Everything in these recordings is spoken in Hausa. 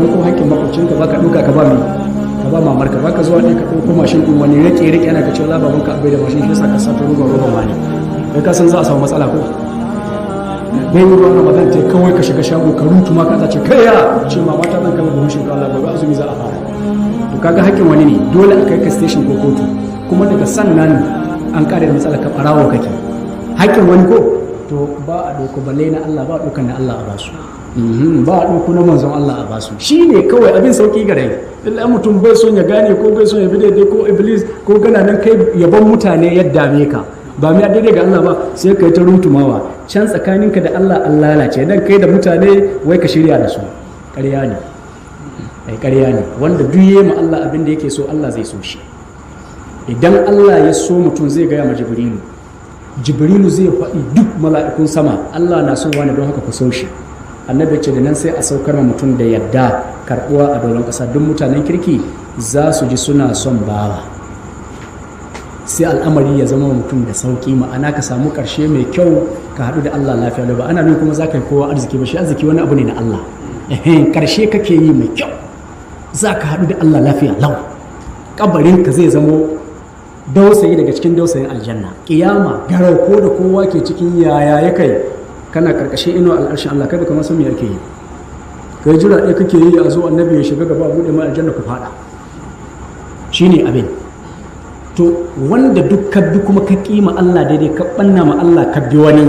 ɗauko haƙƙin makwabcinka ba ka ɗauka ka ba mai ka ba mamarka ba ka zuwa ɗaya ka ɗauko mashin ɗin wani rike ana ka ce wala babanka abai da mashin shi yasa ka sato roba wani kai ka san za a samu matsala ko bai yi ruwan ramadan ce kawai ka shiga shago ka runtu ma ka ce kai ya ce ma mata zan kama buhun shinkafa Allah gobe azumi za a fara to kaga haƙƙin wani ne dole a kai ka station ko kotu kuma daga sannan an kare da matsala ka barawo kake haƙƙin wani ko to ba a ɗauko balle na Allah ba a ɗaukan na Allah a basu ba a ɗauko na manzon Allah a basu shi ne kawai abin sauƙi ga rai illa mutum bai son ya gane ko bai son ya bi daidai ko iblis ko gana nan kai yaban mutane ya dame ka ba mai daidai ga Allah ba sai kai ta runtumawa can tsakaninka da Allah an lalace dan kai da mutane wai ka shirya da su ƙarya ne ƙarya ne wanda duk yayi ma Allah abin da yake so Allah zai so shi idan Allah ya so mutum zai gaya ma Jibrilu zai faɗi duk mala'ikun sama Allah na son wani don haka ku so shi annabi ce da nan sai a saukar ma mutum da yadda karɓuwa a doron ƙasa duk mutanen kirki za su ji suna son bawa sai al'amari ya zama mutum da sauƙi ma'ana ka samu ƙarshe mai kyau ka haɗu da Allah lafiya da ba ana nuna kuma za ka yi kowa arziki ba shi arziki wani abu ne na Allah ƙarshe kake yi mai kyau za ka haɗu da Allah lafiya lau ƙabarinka zai zamo dausayi daga cikin dausayin aljanna kiyama garau ko da kowa ke cikin yaya ya kai kana karkashin ino al'arshin Allah kai baka ma san me yake yi kai jira ɗaya kake yi a zo annabi ya shiga gaba bude mai aljanna ku fada shine abin to wanda duk ka bi kuma ka kima Allah daidai ka banna ma Allah ka bi wani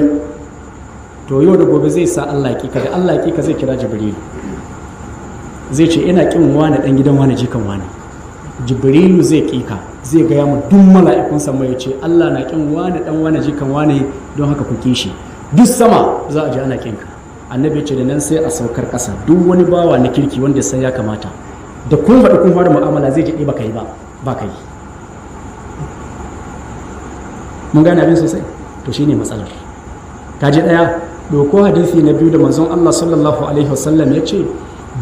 to yau da gobe zai sa Allah ki ka da Allah ki ka zai kira Jibril zai ce ina kin wani dan gidan wani jikan wani Jibrilu zai kika zai gaya mu duk mala'ikun sama ya ce Allah na kin wani dan wani jikan wani don haka ku kishi duk sama za a ji ana kinka annabi ce da nan sai a saukar ƙasa duk wani bawa na kirki wanda sai ya kamata da kun faɗi kun fara mu'amala zai ji ba kai ba kai mun gane abin sosai to shine matsalar kaji daya doko hadisi na biyu da manzon Allah sallallahu alaihi wasallam ya ce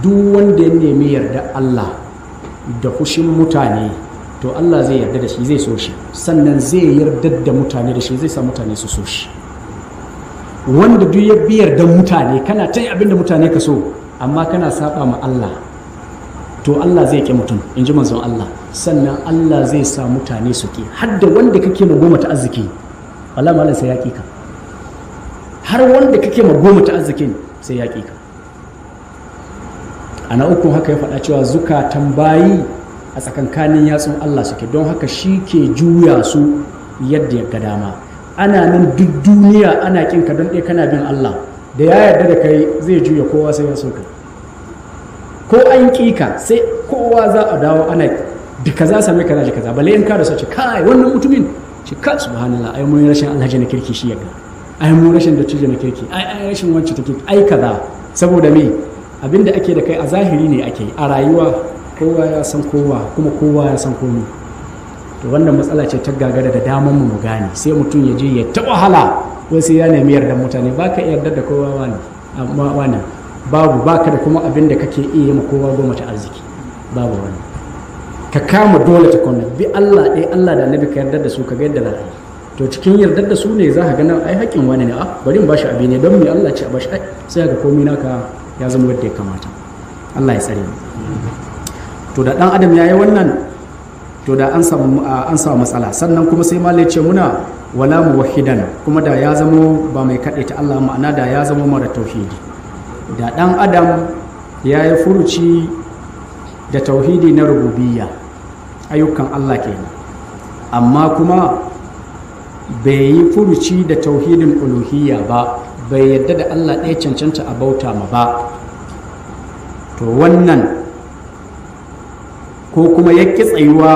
duk wanda ya nemi yarda Allah da fushin mutane to Allah zai yarda da shi zai so shi sannan zai yarda da mutane da shi zai sa mutane su so shi wanda duk ya biyar da mutane kana ta yi abin da mutane ka so amma kana saba ma Allah to Allah zai ki mutum in ji manzon Allah sannan Allah zai sa mutane su ki har da wanda kake ma goma ta arziki Allah malam sai ya ki ka har wanda kake ma goma ta arzikin sai ya ki ka ana uku haka ya faɗa cewa zukatan bayi a tsakankanin yatsun Allah suke don haka shi ke juya su yadda ya ga dama ana nan duk duniya ana kinka don ɗaya kana bin Allah da ya yarda da kai zai juya kowa sai ya so ka ko an ƙika sai kowa za a dawo ana da kaza same kaza da kaza balle in ka da sace kai wannan mutumin shi ka subhanallah ai mun rashin alhaji na kirki shi yaga ai mun rashin da cije na kirki ai rashin wacce take ai kaza saboda me abinda ake da kai a zahiri ne ake a rayuwa kowa ya san kowa kuma kowa ya san komai to wannan matsala ce ta gagara da daman mu gane sai mutum ya je ya ta wahala ko sai ya nemi yardar mutane baka yarda da kowa wani babu baka da kuma abin da kake iya ma kowa goma ta arziki babu wani ka kama dole ta kwana bi Allah ɗaya Allah da annabi ka yarda da su ka ga yadda za a yi to cikin yardar da su ne za ka ga nan ai haƙƙin wani ne bari in bashi abin ne don me Allah ce a bashi sai ga komai naka ya zama yadda ya kamata Allah ya tsare mu to da dan adam yayi wannan to da an samu matsala sannan kuma sai malai ce muna wala muwahhidan kuma da ya zama ba mai kaɗe ta Allah ma'ana da ya zama mara tauhidi da dan adam ya yi furuci da tauhidi na rububiyya ayyukan Allah kenan amma kuma bai yi furuci da tauhidin uluhiyya ba bai yadda da Allah ɗaya cancanta a bauta ma ba to wannan ko kuma ya ƙi tsayuwa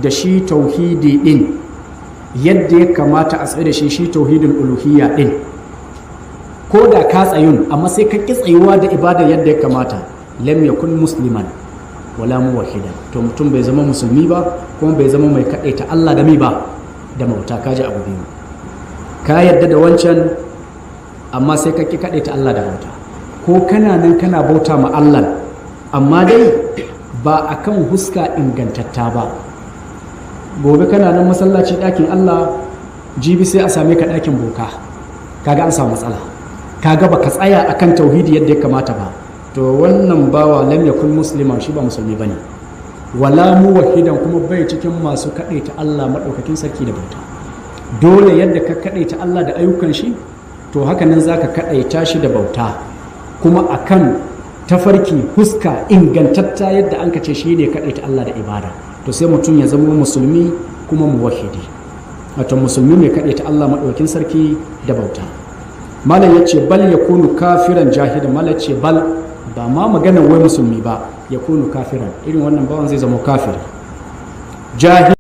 da shi tauhidi ɗin yadda ya kamata a tsaye da shi tauhidin uluhiyya ɗin ko da ka tsayun amma sai ka ƙi tsayuwa da ibada yadda ya kamata lam yakun musliman wala muwahhidan to mutum bai zama musulmi ba kuma bai zama mai kaɗaita Allah da mi ba da bauta kaji abu biyu ka yadda da wancan amma sai ka ƙi kaɗaita Allah da bauta ko kana nan kana bauta ma Allah amma dai ba a kan huska ingantatta ba gobe kana nan masallaci ɗakin Allah jibi sai a same ka ɗakin boka kaga an samu matsala kaga baka tsaya akan tauhidi yadda ya kamata ba to wannan bawa lam yakun muslima, shi ba musulmi bane, wala muwahhidan kuma bai cikin masu kadaita Allah madaukakin sarki da bauta. Dole yadda ka kadaita Allah da ayyukan shi, to haka nan zaka kadaita shi da bauta, kuma akan tafarki huska ingantatta yadda an kace shi ne kadaita Allah da ibada. To sai mutum ya zama musulmi kuma muwahhidi, wato musulmi mai kadaita Allah madaukakin sarki da bauta. Malam yace bal yakunu kafiran jahidan, malam yace bal ba ma maganar wai musulmi ba, yakunu kafiran, irin wannan bawan zai zama kafir jahil